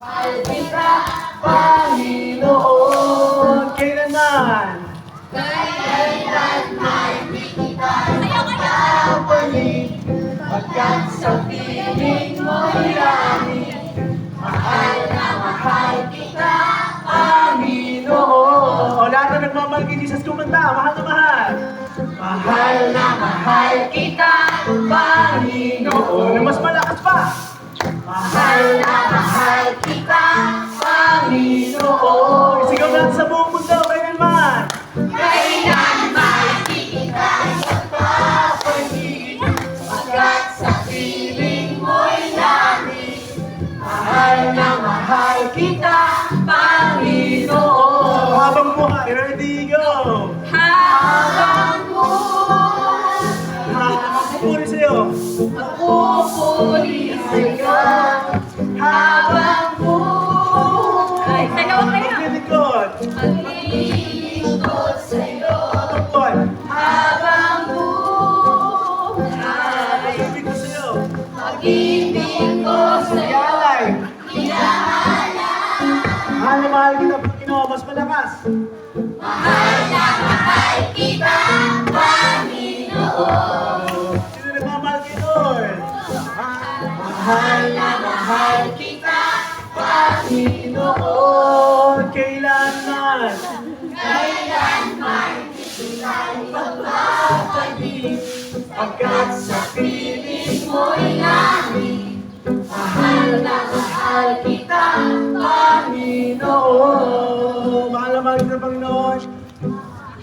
Mahal kita, Panginoon, kailanman. Kailanman di kita kapalit, pagkat sa piling mo'y langit. Mahal na mahal kita, Panginoon. O, lahat na nagmamahal kay Jesus, kumanta. Mahal na mahal. mahal na mahal kita, Panginoon. O, mas malakas pa. Mahal na mahal kita, Panginoon. Panginoon. Isigaw natin sa buong mundo, kailanman. Kailanman di kita kapalit, pagkat sa piling mo'y langit. Mahal na mahal kita, Panginoon. Habang buhay, ready, go. Habang Pupuri sa'yo. pupuri sa'yo, habang buhay, Maglilingkod. maglilingkod sa'yo, Tungkol. habang buhay, Ibig ko sa'yo. mag-ibig ko sa'yo, Ialay. inahala. Mahal na mahal kita, Panginoon. Mas malakas. Mahal na mahal kita, Panginoon. Sino nagmamahal kay Lord? Mahal na mahal kita, Panginoon, kailanman. kailanman di kita magpapalit, pagkat sa piling mo'y langit. Mahal na mahal kita, Panginoon. Mahal na mahal kita, Panginoon.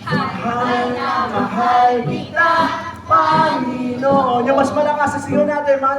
mahal na mahal kita, Panginoon. Yung mas malakas sa sigaw natin, mahal